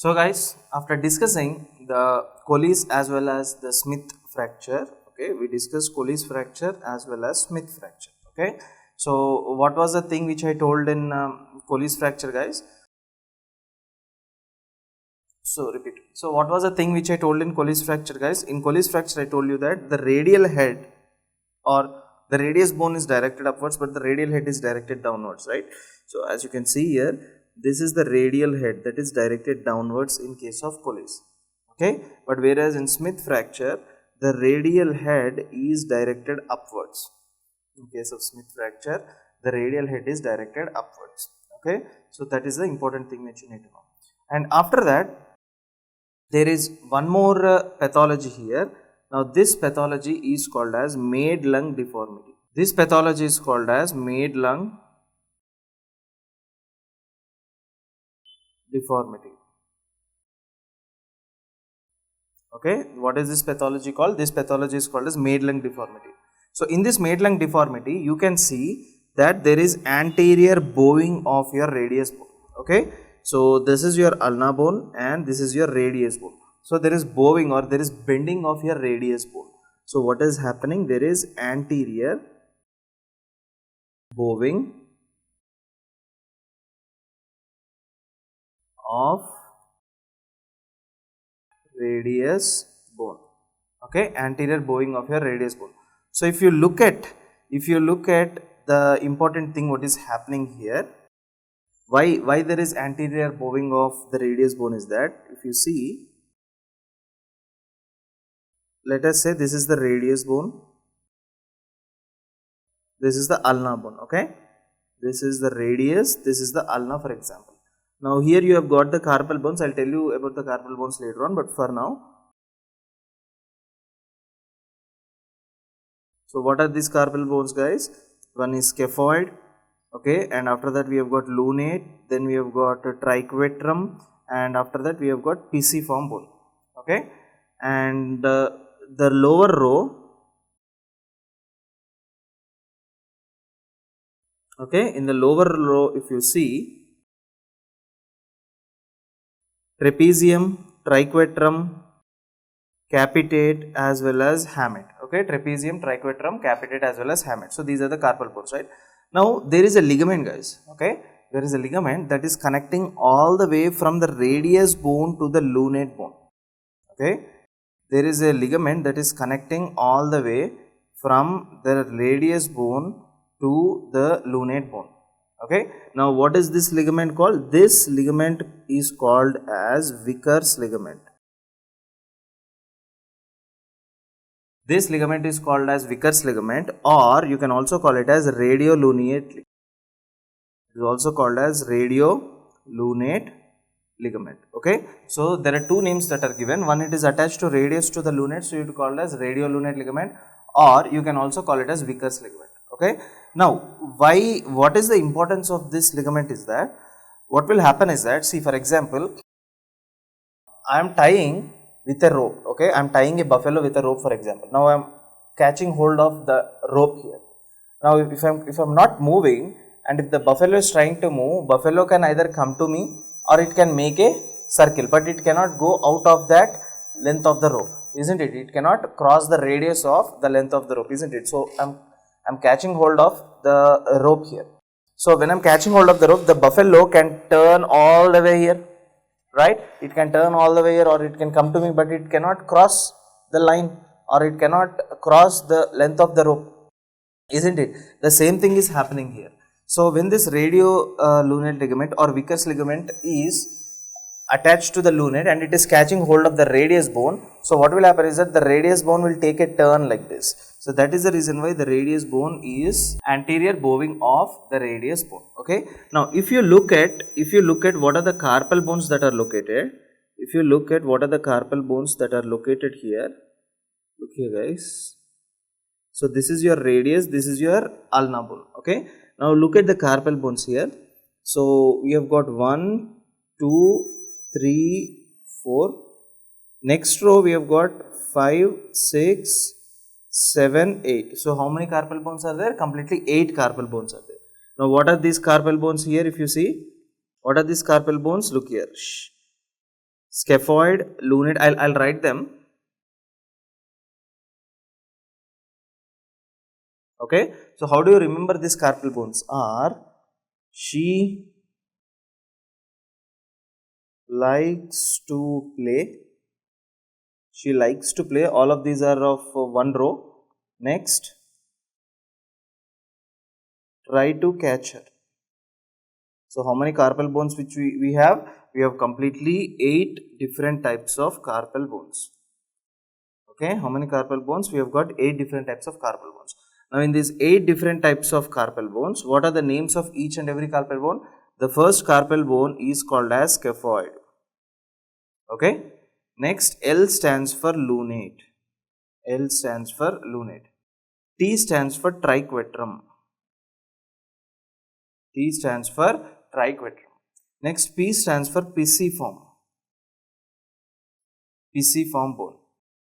So guys, after discussing the Colles as well as the Smith fracture, okay, we discussed Colles fracture as well as Smith fracture, okay. So what was the thing which I told in Colles fracture, guys? So repeat. So what was the thing which I told in Colles fracture, guys? In Colles fracture I told you that the radial head or the radius bone is directed upwards, but the radial head is directed downwards, right? So as you can see here, this is the radial head that is directed downwards in case of Colles, okay. But whereas in Smith fracture, the radial head is directed upwards. In case of Smith fracture, the radial head is directed upwards, okay. So that is the important thing that you need to know. And after that, there is one more pathology here. Now this pathology is called as Maid-Lung deformity. This pathology is called as Maid-Lung deformity. Okay, what is this pathology called? This pathology is called as Maid-Lung deformity. So in this Maid-Lung deformity, you can see that there is anterior bowing of your radius bone. Okay, so this is your ulna bone and this is your radius bone. So there is bowing or there is bending of your radius bone. So what is happening? There is anterior bowing of radius bone. Okay, anterior bowing of your radius bone. So if you look at the important thing what is happening here, why there is anterior bowing of the radius bone is that if you see, let us say this is the radius bone, this is the ulna bone, okay. This is the radius, this is the ulna, for example. Now here you have got the carpal bones. I'll tell you about the carpal bones later on, but for now. So what are these carpal bones, guys? One is scaphoid, okay, and after that we have got lunate, then we have got triquetrum, and after that we have got pisiform bone, okay. And the lower row, okay, in the lower row if you see, trapezium, triquetrum, capitate as well as hamate, okay, trapezium, triquetrum, capitate as well as hamate. So these are the carpal bones, right? Now there is a ligament, guys, okay, there is a ligament that is connecting all the way from the radius bone to the lunate bone, okay. There is a ligament that is connecting all the way from the radius bone to the lunate bone, okay. Now what is this ligament called? This ligament is called as 𝐒𝐻𝐫𝐞 ligament. This ligament is called as 𝐒𝐻𝐫𝐞 ligament, or you can also call it as radiolunate ligament. It is also called as radiolunate ligament, okay. So there are two names that are given. One, it is attached to radius to the lunate, so you have call it as radiolunate ligament, or you can also call it as 𝐒𝐻𝐫𝐞 ligament, okay. Now what is the importance of this ligament is that what will happen is that, see, for example, I am tying with a rope, okay, I am tying a buffalo with a rope, for example. Now I am catching hold of the rope here. Now if I am not moving, and if the buffalo is trying to move, buffalo can either come to me or it can make a circle, but it cannot go out of that length of the rope, isn't it? It cannot cross the radius of the length of the rope, isn't it? So I'm catching hold of the rope here. So when I'm catching hold of the rope, the buffalo can turn all the way here, right? It can turn all the way here, or it can come to me, but it cannot cross the line, or it cannot cross the length of the rope, isn't it? The same thing is happening here. So when this radiolunate ligament or 𝐒𝐻𝐫𝐞 ligament is attached to the lunate and it is catching hold of the radius bone, so what will happen is that the radius bone will take a turn like this. So that is the reason why the radius bone is anterior bowing of the radius bone, okay. Now if you look at what are the carpal bones that are located, if you look at what are the carpal bones that are located here, look here, guys. So this is your radius, this is your ulna bone, okay. Now look at the carpal bones here. So we have got 1, 2, 3, 4. Next row we have got 5, 6, 7, 8. So how many carpal bones are there? Completely 8 carpal bones are there. Now what are these carpal bones here? If you see, what are these carpal bones? Look here. scaphoid, lunate. I'll write them. Okay. So how do you remember these carpal bones? She likes to play. She likes to play. All of these are of one row. Next, try to catch her. So how many carpal bones which we have? We have completely 8 different types of carpal bones. Okay, how many carpal bones? We have got 8 different types of carpal bones. Now in these 8 different types of carpal bones, what are the names of each and every carpal bone? The first carpal bone is called as scaphoid. Okay. Next, L stands for lunate. L stands for lunate. T stands for triquetrum. T stands for triquetrum. Next, P stands for pisiform. Pisiform bone.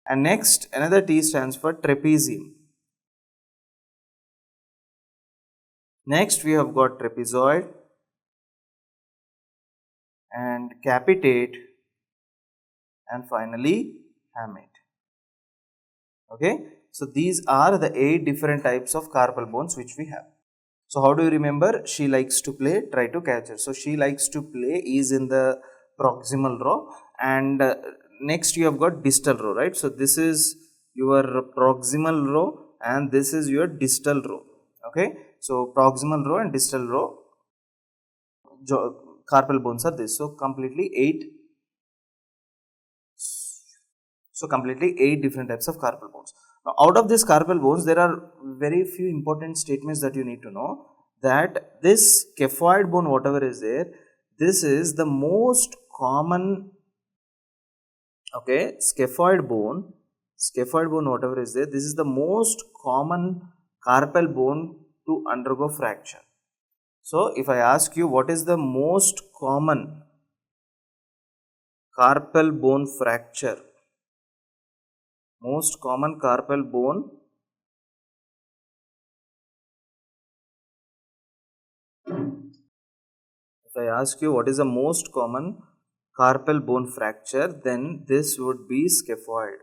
And next, another T stands for trapezium. Next, we have got trapezoid and capitate and finally hamate. Okay. So, these are the 8 different types of carpal bones which we have. So, how do you remember? She likes to play, try to catch her. So, she likes to play is in the proximal row, and next you have got distal row, right? So, this is your proximal row and this is your distal row. Okay. So, proximal row and distal row carpal bones are this. So, completely 8. So, completely 8 different types of carpal bones. Now, out of these carpal bones, there are very few important statements that you need to know, that this scaphoid bone, whatever is there, this is the most common, okay, scaphoid bone, whatever is there, this is the most common carpal bone to undergo fracture. So, if I ask you what is the most common carpal bone fracture, most common carpal bone if I ask you what is the most common carpal bone fracture, then this would be scaphoid.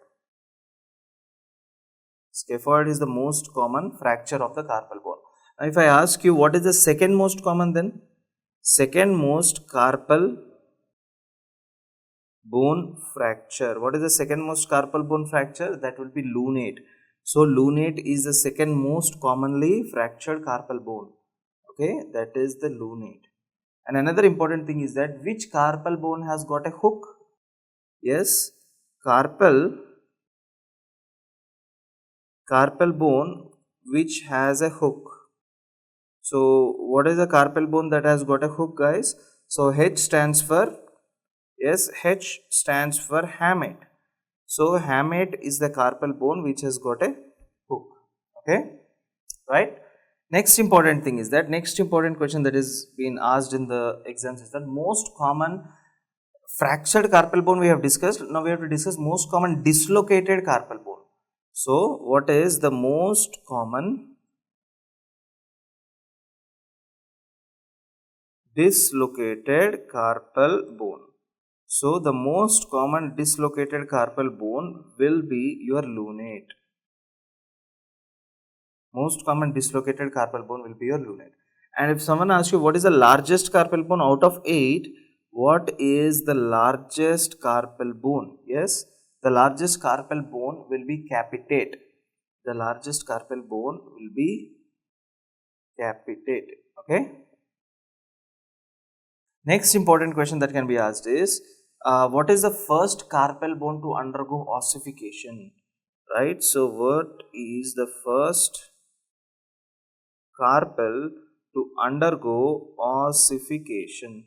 Scaphoid is the most common fracture of the carpal bone. Now, if I ask you what is the second most common, then second most carpal bone fracture. What is the second most carpal bone fracture? That will be lunate. So, lunate is the second most commonly fractured carpal bone. Okay, that is the lunate. And another important thing is that which carpal bone has got a hook? Yes, carpal bone which has a hook. So, what is the carpal bone that has got a hook, guys? So, H stands for, yes, H stands for hamate. So, hamate is the carpal bone which has got a hook. Okay, right? Next important thing is that, next important question that is being asked in the exams is that most common fractured carpal bone we have discussed. Now, we have to discuss most common dislocated carpal bone. So, what is the most common dislocated carpal bone? So, the most common dislocated carpal bone will be your lunate. Most common dislocated carpal bone will be your lunate. And if someone asks you what is the largest carpal bone out of 8, what is the largest carpal bone? Yes, the largest carpal bone will be capitate. The largest carpal bone will be capitate. Okay. Next important question that can be asked is, what is the first carpal bone to undergo ossification? Right. So, what is the first carpal to undergo ossification?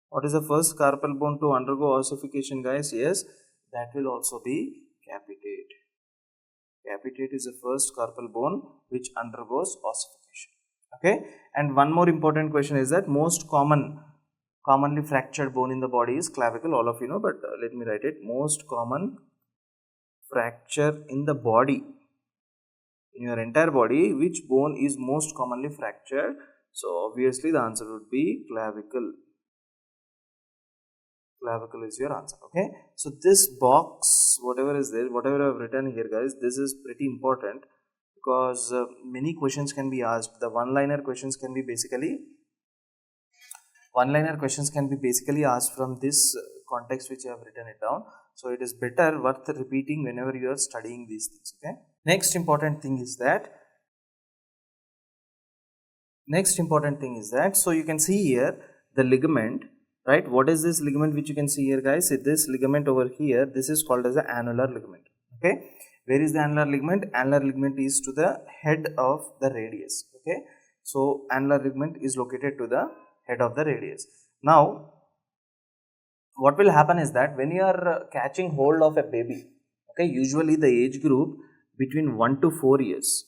What is the first carpal bone to undergo ossification, guys? Yes, that will also be capitate. Capitate is the first carpal bone which undergoes ossification. Okay, and one more important question is that most commonly fractured bone in the body is clavicle. All of you know, but let me write it. Most common fracture in the body, in your entire body, which bone is most commonly fractured? So obviously the answer would be clavicle. clavicle is your answer. Okay, so this box, whatever is there, whatever I have written here guys, this is pretty important because many questions can be asked. The one-liner questions can be basically asked from this context which I have written it down. So it is better worth repeating whenever you are studying these things. Okay, next important thing is that so you can see here the ligament, right? What is this ligament which you can see here guys? This ligament over here, this is called as the annular ligament. Okay, where is the annular ligament? Annular ligament is to the head of the radius. Okay, so annular ligament is located to the head of the radius. Now what will happen is that when you are catching hold of a baby, okay, usually the age group between 1 to 4 years,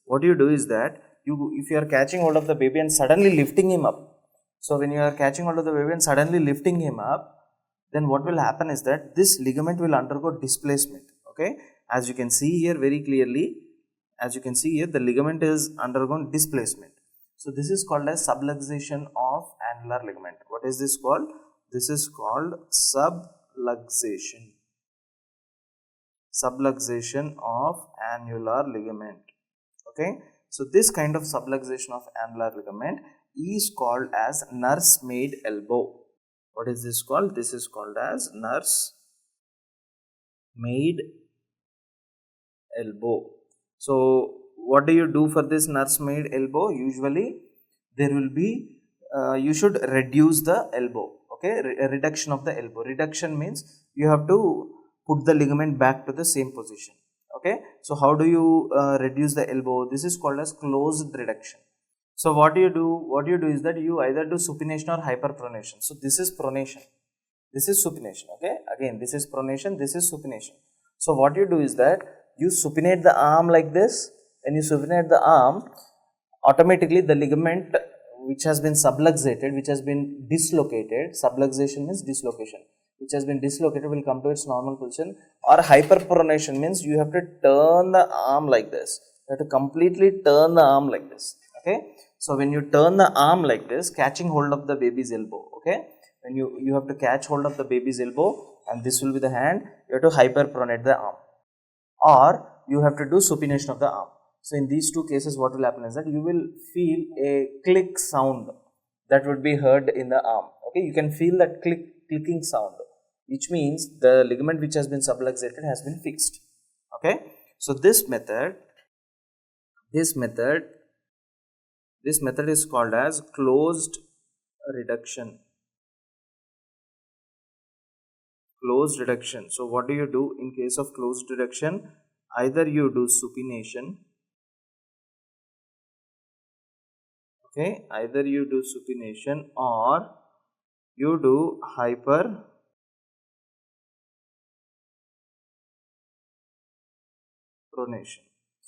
what you do is that if you are catching hold of the baby and suddenly lifting him up, so when you are catching hold of the baby and suddenly lifting him up, then what will happen is that this ligament will undergo displacement. Okay, as you can see here very clearly, the ligament is undergone displacement. So this is called as subluxation of annular ligament. What is this called? This is called subluxation of annular ligament. Okay, so this kind of subluxation of annular ligament is called as nursemaid elbow. What is this called? This is called as nursemaid elbow. So what do you do for this nursemaid elbow? Usually there will be you should reduce the elbow. Okay, reduction of the elbow. Reduction means you have to put the ligament back to the same position. Okay, so how do you reduce the elbow? This is called as closed reduction. So what you do is that you either do supination or hyperpronation. So this is pronation, this is supination. Okay, again this is pronation, this is supination. So what you do is that you supinate the arm like this. When you supinate the arm, automatically the ligament which has been subluxated, which has been dislocated, subluxation means dislocation, which has been dislocated will come to its normal position. Or hyperpronation means you have to turn the arm like this. You have to completely turn the arm like this. Okay, so when you turn the arm like this, catching hold of the baby's elbow. Okay, when you have to catch hold of the baby's elbow, and this will be the hand, you have to hyperpronate the arm, or you have to do supination of the arm. So in these two cases, what will happen is that you will feel a click sound that would be heard in the arm. Okay, you can feel that clicking sound, which means the ligament which has been subluxated has been fixed. Okay, so this method is called as closed reduction. So what do you do in case of closed reduction? Either you do supination. Okay, either you do supination or you do hyperpronation.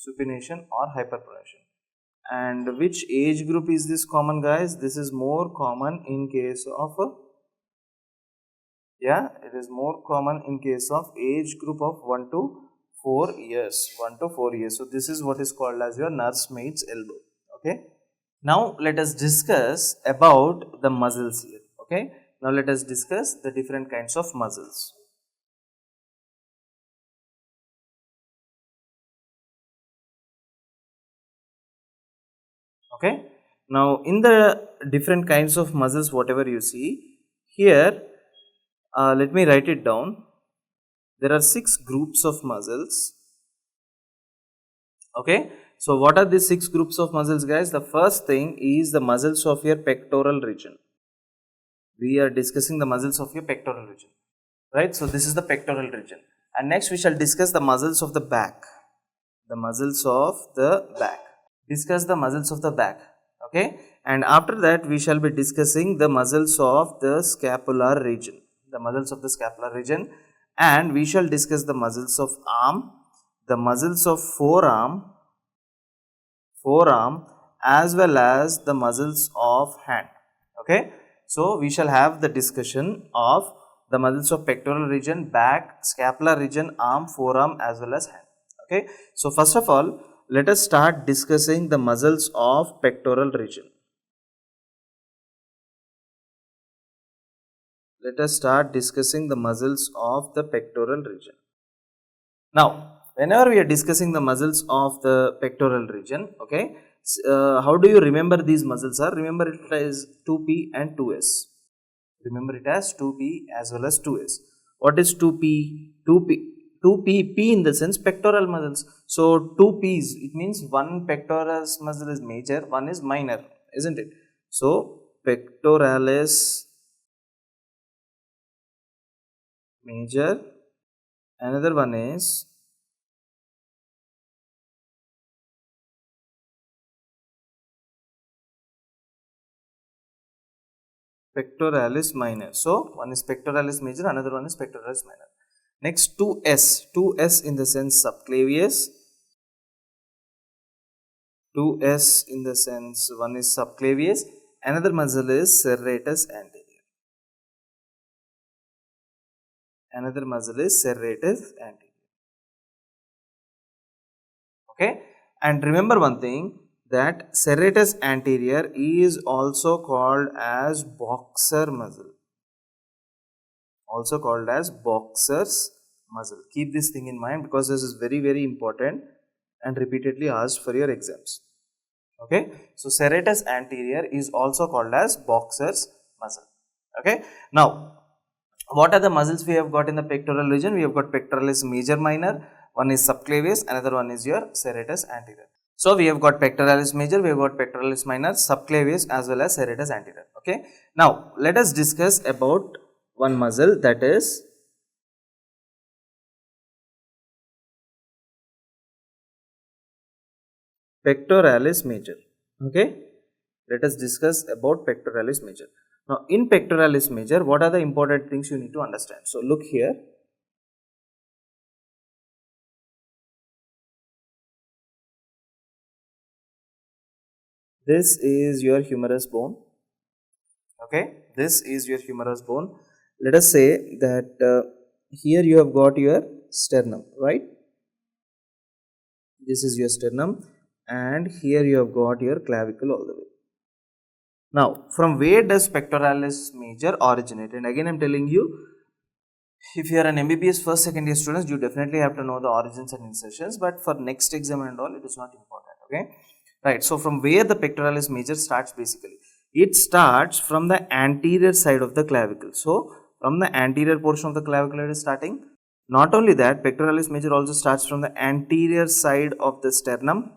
Supination or hyperpronation. And which age group is this common, guys? This is more common in case of it is more common in case of age group of 1 to 4 years. So this is what is called as your nursemaid's elbow. Okay, now let us discuss about the muscles here. Okay, now let us discuss the different kinds of muscles. Okay, now in the different kinds of muscles, whatever you see here, let me write it down. There are 6 groups of muscles. Okay, so what are these 6 groups of muscles, guys? The first thing is the muscles of your pectoral region. We are discussing the muscles of your pectoral region, right? So this is the pectoral region, and next we shall discuss the muscles of the back. Discuss the muscles of the back. Okay, and after that we shall be discussing the muscles of the scapular region. And we shall discuss the muscles of arm, the muscles of forearm, as well as the muscles of hand. Okay, so we shall have the discussion of the muscles of pectoral region, back, scapular region, arm, forearm, as well as hand. Okay, so first of all, let us start discussing the muscles of pectoral region. let us start discussing the muscles of the pectoral region. Now, whenever we are discussing the muscles of the pectoral region, okay, how do you remember these muscles are? Remember it as 2P and 2S. Remember it as 2P as well as 2S. What is 2P? 2P, P in the sense pectoral muscles. So, 2 P's, it means one pectoralis muscle is major, one is minor, isn't it? So, pectoralis major, another one is pectoralis minor. So, one is pectoralis major, another one is pectoralis minor. Next 2S, 2S in the sense subclavius, 2S in the sense one is subclavius, another muscle is serratus anterior. Another muscle is serratus anterior. Okay, and remember one thing, that serratus anterior is also called as boxer muscle. Also called as boxer's muscle. Keep this thing in mind because this is very important and repeatedly asked for your exams. Okay, so serratus anterior is also called as boxer's muscle. Okay, now what are the muscles we have got in the pectoral region? We have got pectoralis major minor, one is subclavius, another one is your serratus anterior. So we have got pectoralis major, we have got pectoralis minor, subclavius as well as serratus anterior. Okay, now let us discuss about one muscle, that is pectoralis major. Okay, let us discuss about pectoralis major. Now in pectoralis major, what are the important things you need to understand? So look here. This is your humerus bone. Okay, this is your humerus bone. Let us say that here you have got your sternum, right? This is your sternum, and here you have got your clavicle all the way. Now, from where does pectoralis major originate? And again I am telling you, if you are an MBBS first second year students, you definitely have to know the origins and insertions, but for next exam and all, it is not important. Okay, right. So from where the pectoralis major starts, basically it starts from the anterior side of the clavicle. So from the anterior portion of the clavicle it is starting. Not only that, pectoralis major also starts from the anterior side of the sternum,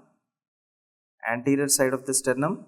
anterior side of the sternum,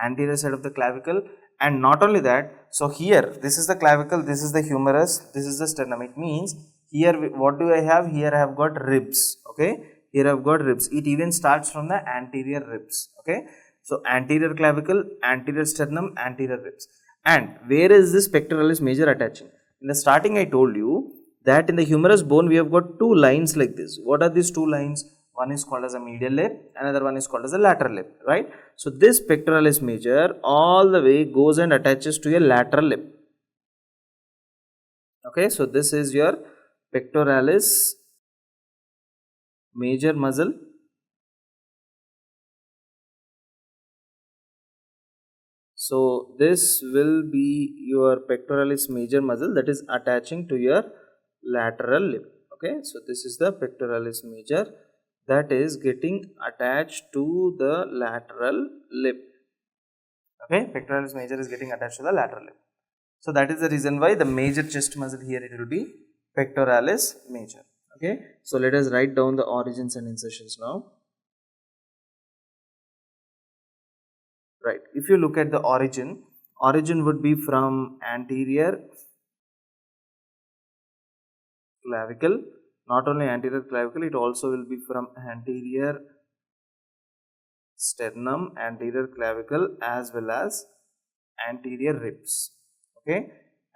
anterior side of the clavicle, and not only that, so here this is the clavicle, this is the humerus, this is the sternum. It means here what do I have? Here I have got ribs. Okay, here I have got ribs. It even starts from the anterior ribs. Okay, so anterior clavicle, anterior sternum, anterior ribs. And where is this pectoralis major attaching? In the starting I told you that in the humerus bone we have got two lines like this. What are these two lines? One is called as a medial lip, another one is called as a lateral lip, right? So this pectoralis major all the way goes and attaches to a lateral lip. Okay, so this is your pectoralis major muscle. So this will be your pectoralis major muscle that is attaching to your lateral lip. Okay, so this is the pectoralis major that is getting attached to the lateral lip. Okay, pectoralis major is getting attached to the lateral lip. So that is the reason why the major chest muscle here it will be pectoralis major. Okay, so let us write down the origins and insertions now. Right, if you look at the origin would be from anterior clavicle. Not only anterior clavicle, it also will be from anterior sternum, anterior clavicle as well as anterior ribs. Okay,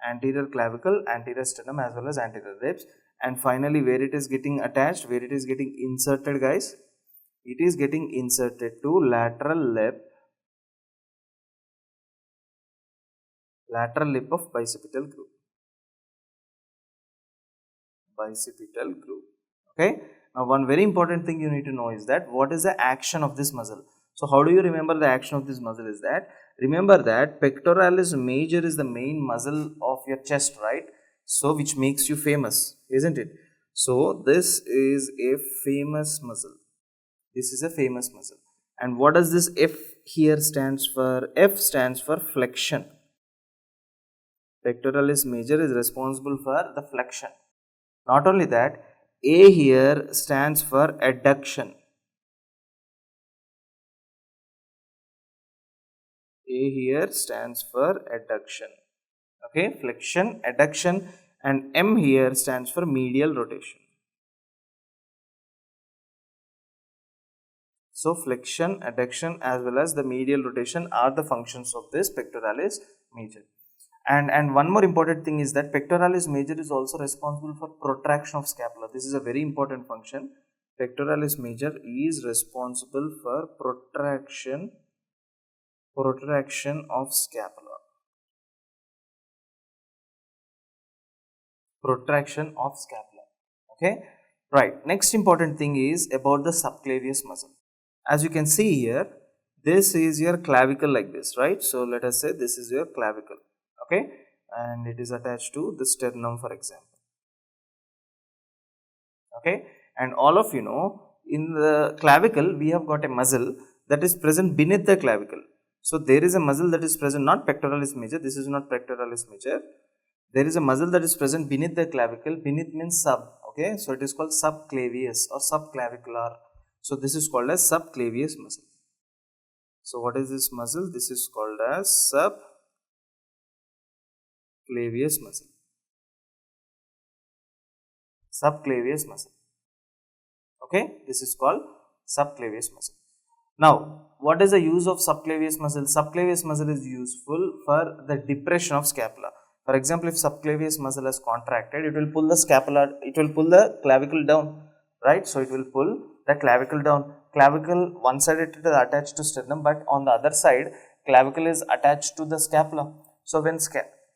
anterior clavicle, anterior sternum as well as anterior ribs. And finally where it is getting attached, where it is getting inserted, guys, it is getting inserted to lateral lip of bicipital groove. Bicipital groove. Okay, now one very important thing you need to know is that what is the action of this muscle. So how do you remember the action of this muscle is that, remember that pectoralis major is the main muscle of your chest, right? So which makes you famous, isn't it? So this is a famous muscle. This is a famous muscle. And what does this F here stands for? F stands for flexion. Pectoralis major is responsible for the flexion. Not only that, A here stands for adduction. A here stands for adduction. Okay, flexion, adduction, and M here stands for medial rotation. So flexion, adduction as well as the medial rotation are the functions of this pectoralis major. And one more important thing is that pectoralis major is also responsible for protraction of scapula. This is a very important function. Pectoralis major is responsible for protraction of scapula. Protraction of scapula. Okay, right. Next important thing is about the subclavius muscle. As you can see here, this is your clavicle like this, right? So let us say this is your clavicle. Okay, and it is attached to the sternum, for example. Okay, and all of you know, in the clavicle we have got a muscle that is present beneath the clavicle. So there is a muscle that is present, not pectoralis major, this is not pectoralis major. There is a muscle that is present beneath the clavicle. Beneath means sub. Okay, so it is called subclavius or subclavicular. So this is called as subclavius muscle. So what is this muscle? This is called as subclavius muscle. Subclavius muscle. Okay, this is called subclavius muscle. Now, what is the use of subclavius muscle? Subclavius muscle is useful for the depression of scapula. For example, if subclavius muscle is contracted, it will pull the scapula, it will pull the clavicle down, right? So it will pull the clavicle down. Clavicle, one side it is attached to sternum, but on the other side, clavicle is attached to the scapula. So when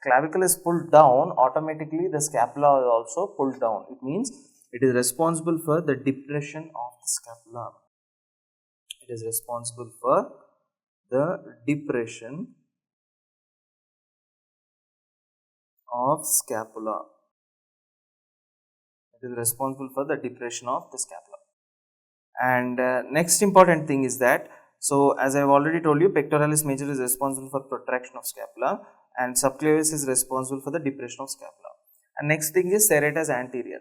clavicle is pulled down, automatically the scapula is also pulled down. It means it is responsible for the depression of the scapula. It is responsible for the depression of scapula. It is responsible for the depression of the scapula. And next important thing is that, so as I have already told you, pectoralis major is responsible for protraction of scapula and subclavius is responsible for the depression of scapula. And next thing is serratus anterior.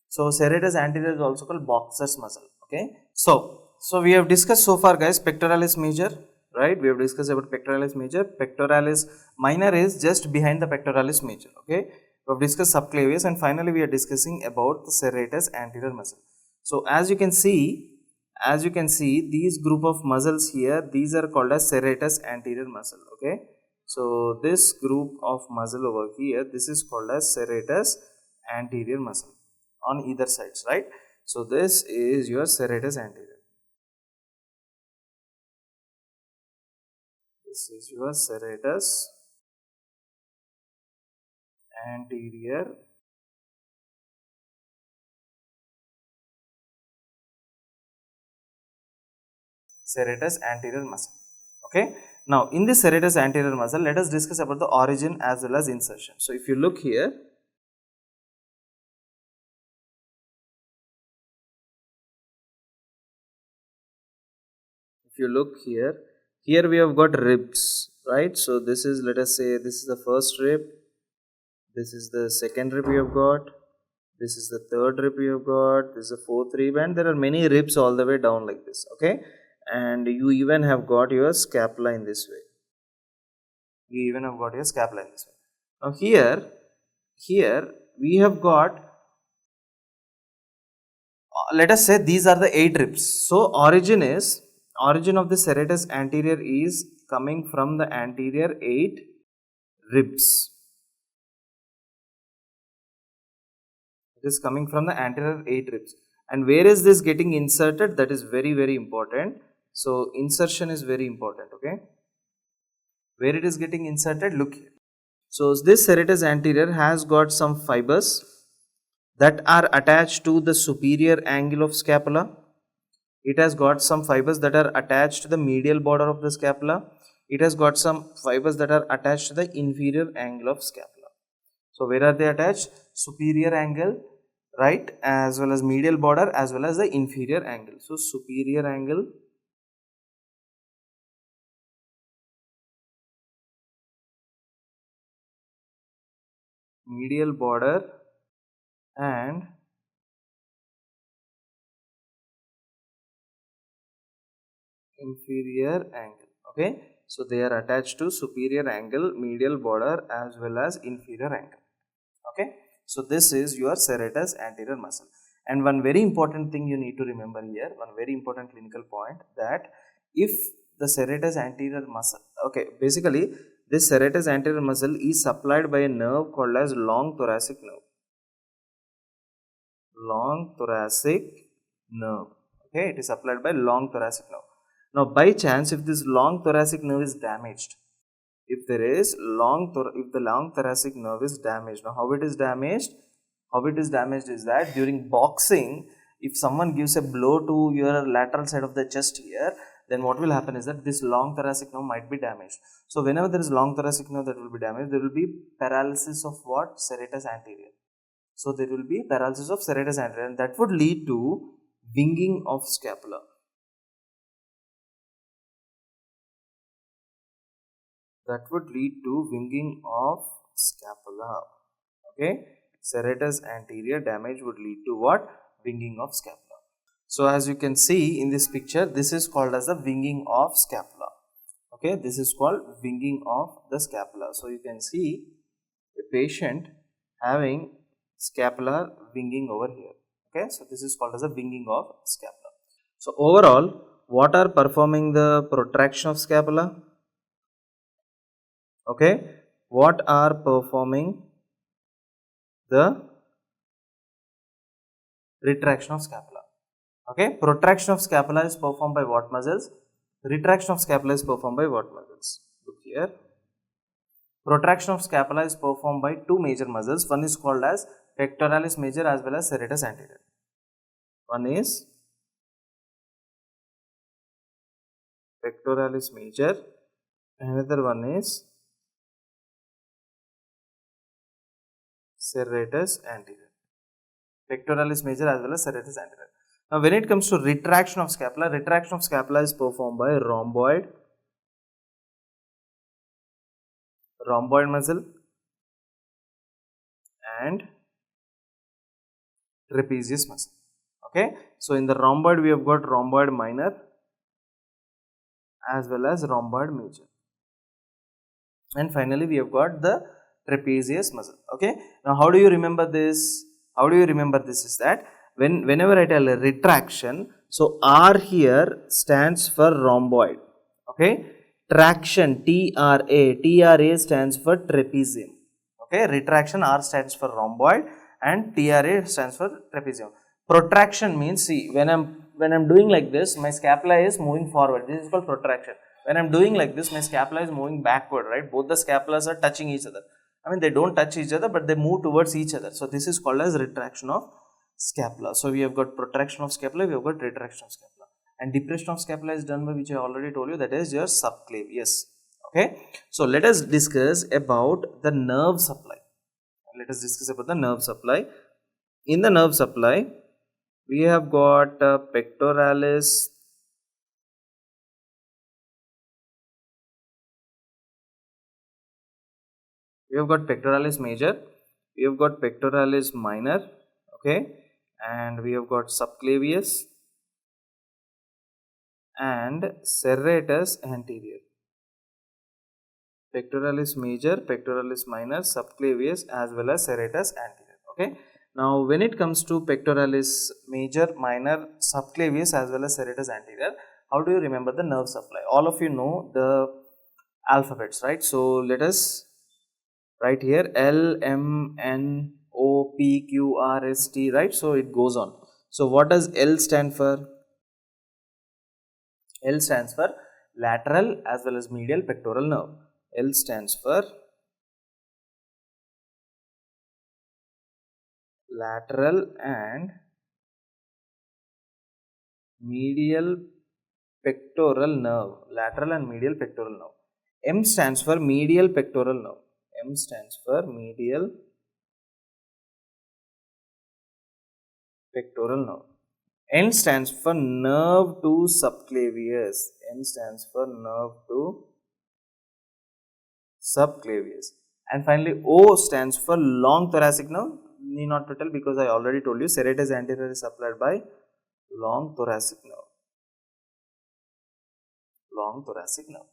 So serratus anterior is also called boxer's muscle. Okay, so we have discussed so far, guys, pectoralis major, right? We have discussed about pectoralis major. Pectoralis minor is just behind the pectoralis major. Okay, we have discussed subclavius, and finally we are discussing about the serratus anterior muscle. So as you can see, these group of muscles here, these are called as serratus anterior muscle. Okay, so this group of muscle over here, this is called as serratus anterior muscle on either sides, right? So this is your serratus anterior. This is your serratus anterior muscle. Okay, now in this serratus anterior muscle, let us discuss about the origin as well as insertion. So if you look here, here we have got ribs, right? So this is, let us say, this is the first rib, this is the second rib you have got, this is the third rib you have got, this is the fourth rib, and there are many ribs all the way down like this. Okay, and you even have got your scapula in this way. Now here we have got, let us say these are the 8 ribs. So origin of the serratus anterior is coming from the anterior 8 ribs. It is coming from the anterior 8 ribs. And where is this getting inserted? That is very, very important. So insertion is very important. Okay, where it is getting inserted, look here. So this serratus anterior has got some fibers that are attached to the superior angle of scapula. it has got some fibers that are attached to the medial border of the scapula, it has got some fibers that are attached to the inferior angle of scapula. So where are they attached? Superior angle, right, as well as medial border as well as the inferior angle. So superior angle, medial border and inferior angle. Okay, so they are attached to superior angle, medial border as well as inferior angle. Okay, so this is your serratus anterior muscle. And one very important thing you need to remember here, one very important clinical point, that if the serratus anterior muscle, okay, basically this serratus anterior muscle is supplied by a nerve called as long thoracic nerve. Long thoracic nerve. Okay, it is supplied by long thoracic nerve. Now by chance, if this long thoracic nerve is damaged, if the long thoracic nerve is damaged, now how it is damaged? How it is damaged is that during boxing, if someone gives a blow to your lateral side of the chest here, then what will happen is that this long thoracic nerve might be damaged. So whenever there is long thoracic nerve that will be damaged, there will be paralysis of what? Serratus anterior. So there will be paralysis of serratus anterior, and that would lead to winging of scapula. That would lead to winging of scapula. Okay, serratus anterior damage would lead to what? Winging of scapula. So as you can see in this picture, this is called as the winging of scapula. Okay, this is called winging of the scapula. So you can see a patient having scapular winging over here. Okay, so this is called as a winging of scapula. So overall, what are performing the protraction of scapula? Okay, what are performing the retraction of scapula? Okay, protraction of scapula is performed by what muscles? Retraction of scapula is performed by what muscles? Look here. Protraction of scapula is performed by two major muscles. One is called as pectoralis major as well as serratus anterior. One is pectoralis major, another one is serratus anterior. Pectoralis major as well as serratus anterior. Now when it comes to retraction of scapula is performed by rhomboid muscle and trapezius muscle. Okay, so in the rhomboid we have got rhomboid minor as well as rhomboid major, and finally we have got the trapezius muscle. Okay, now how do you remember this? Is that whenever I tell a retraction, so R here stands for rhomboid. Okay, traction TRA stands for trapezium. Okay, retraction R stands for rhomboid and TRA stands for trapezium. Protraction means, see, when I'm doing like this, my scapula is moving forward. This is called protraction. When I'm doing like this, my scapula is moving backward, right? Both the scapulas are touching each other. I mean, they don't touch each other, but they move towards each other. So this is called as retraction of scapula. So we have got protraction of scapula, we have got retraction of scapula. And depression of scapula is done by, which I already told you, that is your subclavius. Okay, so let us discuss about the nerve supply. In the nerve supply, we have got pectoralis, we have got pectoralis major, we have got pectoralis minor, okay, and we have got subclavius and serratus anterior. Pectoralis major, pectoralis minor, subclavius as well as serratus anterior. Okay, now when it comes to pectoralis major, minor, subclavius as well as serratus anterior, how do you remember the nerve supply? All of you know the alphabets, right? So let us write here L, M, N, O, P, Q, R, S, T, right? So it goes on. So what does L stand for? L stands for lateral as well as medial pectoral nerve. L stands for lateral and medial pectoral nerve, lateral and medial pectoral nerve. M stands for medial pectoral nerve. M stands for medial pectoral nerve. N stands for nerve to subclavius. N stands for nerve to subclavius. And finally, O stands for long thoracic nerve. Need not to tell because I already told you serratus anterior is supplied by long thoracic nerve. Long thoracic nerve.